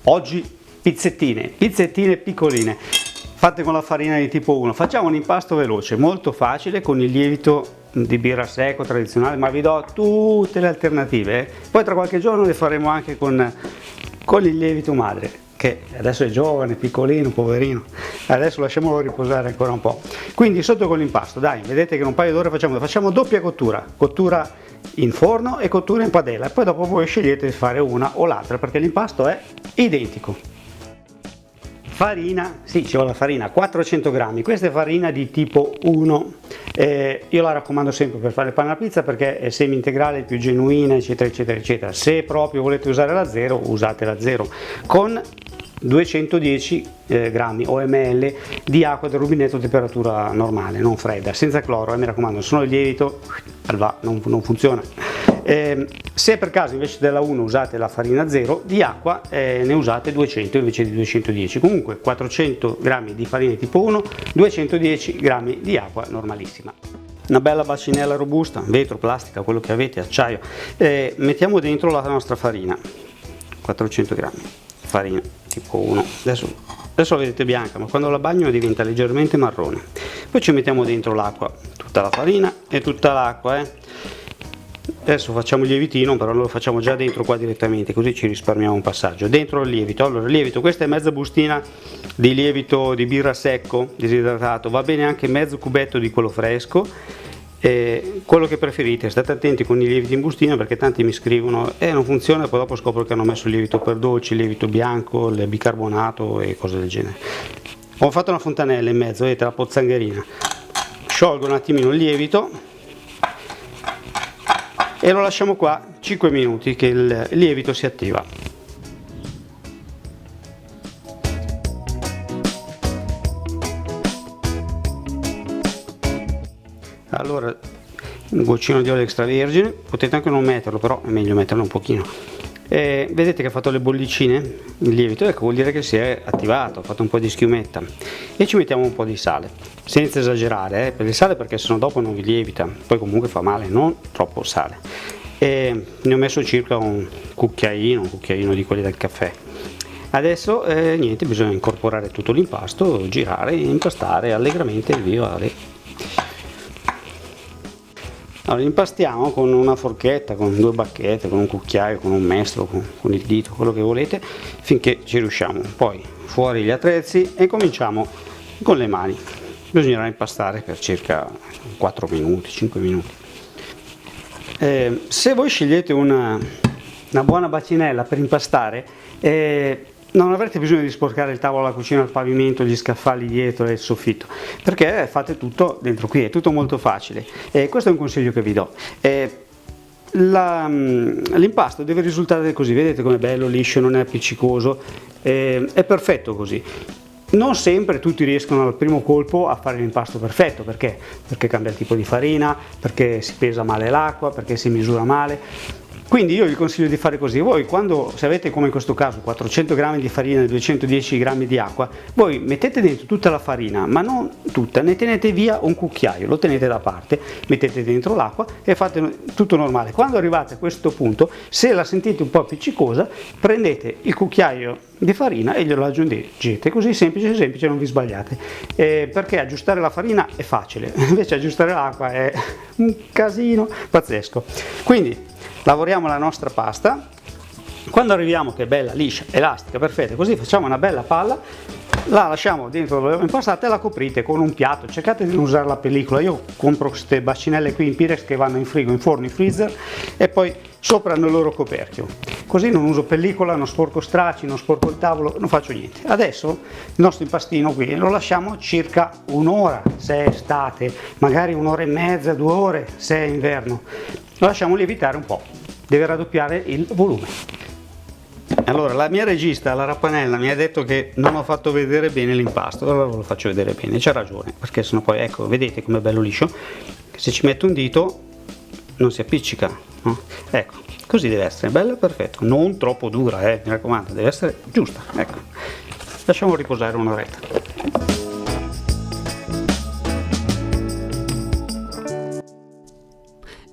Oggi pizzettine piccoline, fatte con la farina di tipo 1. Facciamo un impasto veloce, molto facile, con il lievito di birra secco tradizionale, ma vi do tutte le alternative. Poi tra qualche giorno le faremo anche con il lievito madre, che adesso è giovane, piccolino, poverino. Adesso lasciamolo riposare ancora un po'. Quindi sotto con l'impasto, dai, vedete che in un paio d'ore facciamo doppia cottura in forno e cottura in padella, e poi dopo voi scegliete di fare una o l'altra perché l'impasto è identico. Farina, sì, ci vuole la farina, 400 grammi, questa è farina di tipo 1, io la raccomando sempre per fare il pane alla pizza perché è semi integrale, più genuina, eccetera eccetera eccetera. Se proprio volete usare la 0, usate la 0 con 210 grammi o ml di acqua del rubinetto a temperatura normale, non fredda, senza cloro, mi raccomando, se no il lievito non funziona. Se per caso invece della 1 usate la farina 0 di acqua, ne usate 200 invece di 210. Comunque 400 grammi di farina tipo 1, 210 grammi di acqua normalissima. Una bella bacinella robusta, vetro, plastica, quello che avete, acciaio. Mettiamo dentro la nostra farina, 400 grammi, farina tipo 1. Adesso la vedete bianca, ma quando la bagno diventa leggermente marrone. Poi ci mettiamo dentro l'acqua, tutta la farina e tutta l'acqua. Adesso facciamo il lievitino, però lo facciamo già dentro qua direttamente, così ci risparmiamo un passaggio. Dentro il lievito, allora il lievito, questa è mezza bustina di lievito di birra secco disidratato, va bene anche mezzo cubetto di quello fresco, quello che preferite. State attenti con i lieviti in bustina perché tanti mi scrivono non funziona, poi dopo scopro che hanno messo il lievito per dolci, il lievito bianco, il bicarbonato e cose del genere. Ho fatto una fontanella in mezzo, vedete la pozzangherina, sciolgo un attimino il lievito e lo lasciamo qua 5 minuti che il lievito si attiva. Allora, un goccino di olio extravergine, potete anche non metterlo, però è meglio metterlo un pochino. Vedete che ha fatto le bollicine il lievito, ecco, vuol dire che si è attivato, ha fatto un po' di schiumetta. E ci mettiamo un po' di sale, senza esagerare per il sale perché sennò dopo non vi lievita, poi comunque fa male, non troppo sale. Ne ho messo circa un cucchiaino di quelli del caffè. Adesso niente, bisogna incorporare tutto l'impasto, girare, impastare allegramente e via. Allora impastiamo con una forchetta, con 2 bacchette, con un cucchiaio, con un mestolo, con il dito, quello che volete, finché ci riusciamo. Poi fuori gli attrezzi e cominciamo con le mani. Bisognerà impastare per circa 4 minuti, 5 minuti. Se voi scegliete una buona bacinella per impastare, non avrete bisogno di sporcare il tavolo, la cucina, il pavimento, gli scaffali dietro e il soffitto, perché fate tutto dentro qui, è tutto molto facile. Questo è un consiglio che vi do. L'impasto deve risultare così, vedete com'è bello, liscio, non è appiccicoso, è perfetto così. Non sempre tutti riescono al primo colpo a fare l'impasto perfetto, perché cambia il tipo di farina, perché si pesa male l'acqua, perché si misura male. Quindi io vi consiglio di fare così. Voi se avete come in questo caso 400 grammi di farina e 210 grammi di acqua, voi mettete dentro tutta la farina, ma non tutta, ne tenete via un cucchiaio, lo tenete da parte, mettete dentro l'acqua e fate tutto normale. Quando arrivate a questo punto, se la sentite un po' appiccicosa, prendete il cucchiaio di farina e glielo aggiungete, così semplice, non vi sbagliate, perché aggiustare la farina è facile, invece aggiustare l'acqua è un casino pazzesco. Quindi lavoriamo la nostra pasta, quando arriviamo che è bella, liscia, elastica, perfetta, così facciamo una bella palla, la lasciamo dentro dove l'abbiamo impastata e la coprite con un piatto. Cercate di non usare la pellicola, io compro queste bacinelle qui in Pirex che vanno in frigo, in forno, in freezer e poi sopra hanno il loro coperchio, così non uso pellicola, non sporco stracci, non sporco il tavolo, non faccio niente. Adesso il nostro impastino qui lo lasciamo circa un'ora se è estate, magari un'ora e mezza, 2 ore se è inverno, lo lasciamo lievitare un po', deve raddoppiare il volume. Allora la mia regista, la Rappanella, mi ha detto che non ho fatto vedere bene l'impasto, allora ve lo faccio vedere bene, c'ha ragione, perché sennò poi, ecco, vedete com'è bello liscio, che se ci metto un dito non si appiccica, no? Ecco, così deve essere, bella, perfetto, non troppo dura, mi raccomando, deve essere giusta, ecco. Lasciamo riposare un'oretta.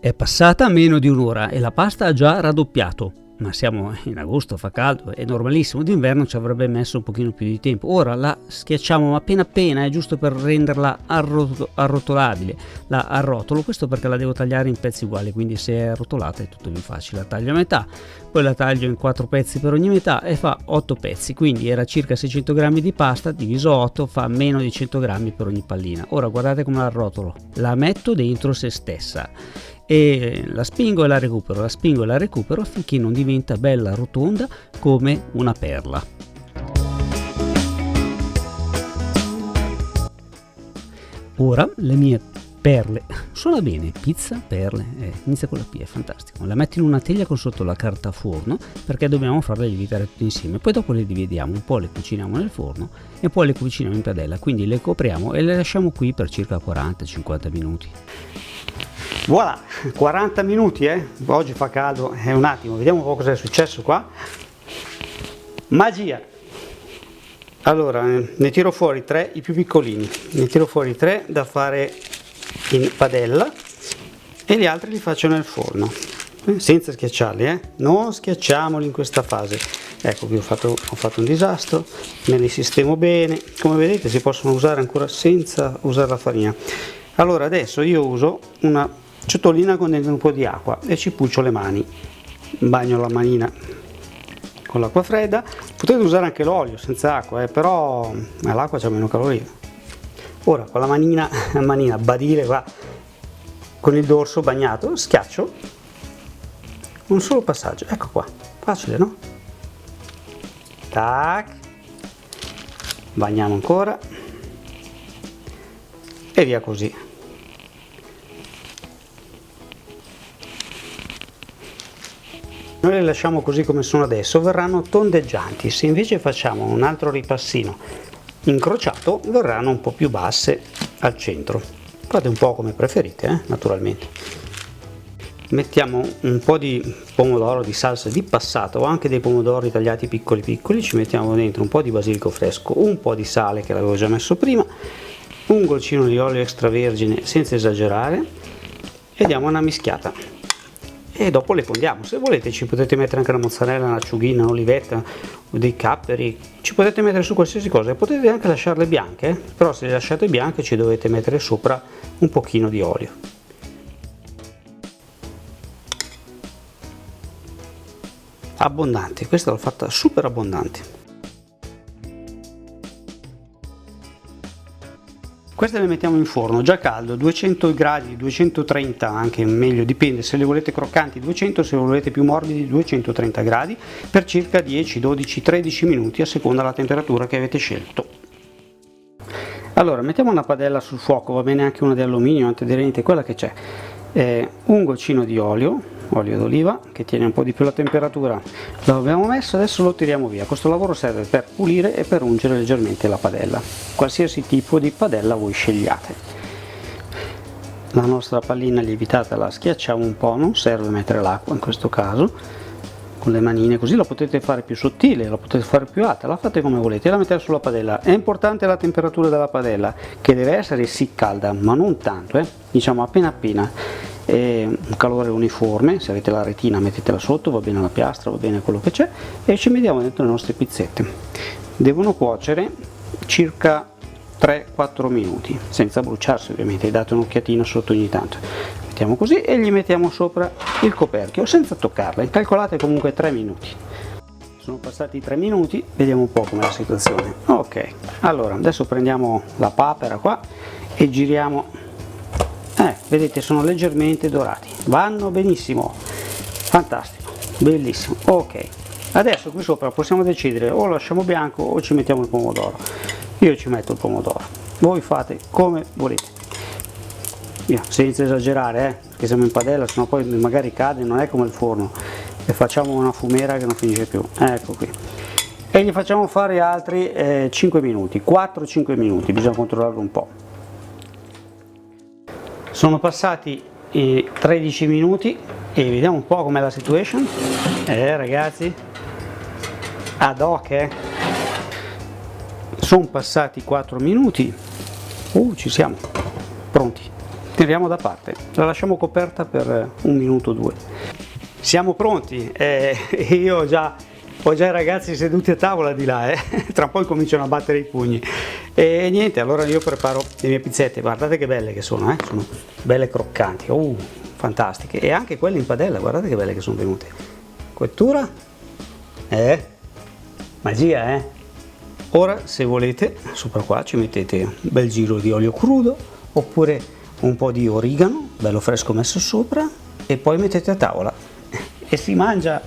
È passata meno di un'ora e la pasta ha già raddoppiato. ma siamo in agosto, fa caldo, è normalissimo. D'inverno ci avrebbe messo un pochino più di tempo. Ora la schiacciamo appena appena, è giusto per renderla arrotolabile, la arrotolo, questo perché la devo tagliare in pezzi uguali, quindi se è arrotolata è tutto più facile. La taglio a metà, poi la taglio in 4 pezzi per ogni metà e fa 8 pezzi, quindi era circa 600 grammi di pasta, diviso 8 fa meno di 100 grammi per ogni pallina. Ora guardate come la arrotolo, la metto dentro se stessa e la spingo e la recupero, affinché non diventa bella rotonda come una perla. Ora le mie perle, suona bene, pizza, perle, inizia con la P, è fantastico. La metto in una teglia con sotto la carta forno perché dobbiamo farle lievitare tutte insieme, poi dopo le dividiamo, un po' le cuciniamo nel forno e poi le cuciniamo in padella, quindi le copriamo e le lasciamo qui per circa 40-50 minuti. Voilà, 40 minuti, oggi fa caldo, è un attimo, vediamo un po' cosa è successo qua. Magia! Allora, ne tiro fuori 3, i più piccolini, ne tiro fuori 3 da fare in padella e gli altri li faccio nel forno, senza schiacciarli, non schiacciamoli in questa fase. Ecco, qui ho fatto un disastro, me li sistemo bene, come vedete si possono usare ancora senza usare la farina. Allora adesso io uso una ciotolina con dentro un po' di acqua e ci puccio le mani, bagno la manina con l'acqua fredda, potete usare anche l'olio senza acqua, però l'acqua c'ha meno calorie. Ora con la manina badile qua, con il dorso bagnato, schiaccio un solo passaggio, ecco qua, facile, no? Tac, bagniamo ancora e via così. Noi le lasciamo così come sono adesso, verranno tondeggianti. Se invece facciamo un altro ripassino incrociato, verranno un po' più basse al centro. Fate un po' come preferite, naturalmente. Mettiamo un po' di pomodoro di salsa di passata o anche dei pomodori tagliati piccoli piccoli, ci mettiamo dentro un po' di basilico fresco, un po' di sale che l'avevo già messo prima, un goccino di olio extravergine senza esagerare e diamo una mischiata. E dopo le fondiamo. Se volete ci potete mettere anche la mozzarella, un'acciughina, un'olivetta o dei capperi, ci potete mettere su qualsiasi cosa e potete anche lasciarle bianche, però se le lasciate bianche ci dovete mettere sopra un pochino di olio. Abbondante, questa l'ho fatta super abbondante. Queste le mettiamo in forno già caldo, 200 gradi, 230 anche meglio, dipende se le volete croccanti 200, se le volete più morbidi 230 gradi per circa 10, 12, 13 minuti a seconda della temperatura che avete scelto. Allora mettiamo una padella sul fuoco, va bene anche una di alluminio, antiaderente, quella che c'è, un goccino di olio d'oliva che tiene un po' di più la temperatura, lo abbiamo messo, adesso lo tiriamo via. Questo lavoro serve per pulire e per ungere leggermente la padella, qualsiasi tipo di padella voi scegliate. La nostra pallina lievitata la schiacciamo un po', non serve mettere l'acqua in questo caso, con le manine, così la potete fare più sottile, la potete fare più alta, la fate come volete, la mettete sulla padella. È importante la temperatura della padella, che deve essere sì calda, ma non tanto, diciamo appena un calore uniforme. Se avete la retina mettetela sotto, va bene la piastra, va bene quello che c'è, e ci mettiamo dentro le nostre pizzette. Devono cuocere circa 3-4 minuti senza bruciarsi, ovviamente date un'occhiatina sotto ogni tanto. Mettiamo così e gli mettiamo sopra il coperchio senza toccarle, calcolate comunque 3 minuti. Sono passati 3 minuti, vediamo un po' com'è la situazione. Ok, allora adesso prendiamo la papera qua e giriamo. Vedete, sono leggermente dorati, vanno benissimo, fantastico, bellissimo. Ok, adesso qui sopra possiamo decidere o lo lasciamo bianco o ci mettiamo il pomodoro. Io ci metto il pomodoro, voi fate come volete, senza esagerare, perché siamo in padella, sennò poi magari cade, non è come il forno e facciamo una fumera che non finisce più. Ecco qui, e gli facciamo fare altri 5 minuti, 4-5 minuti, bisogna controllarlo un po'. Sono passati 13 minuti e vediamo un po' com'è la situation. Ragazzi, ad hoc, sono passati 4 minuti, ci siamo, pronti. Tiriamo da parte, la lasciamo coperta per 1 minuto o 2. Siamo pronti, io ho già i ragazzi seduti a tavola di là, tra un po' cominciano a battere i pugni. E niente, allora io preparo le mie pizzette, guardate che belle che sono belle croccanti, fantastiche. E anche quelle in padella, guardate che belle che sono venute. Cottura, magia, Ora, se volete, sopra qua ci mettete un bel giro di olio crudo, oppure un po' di origano, bello fresco messo sopra, e poi mettete a tavola e si mangia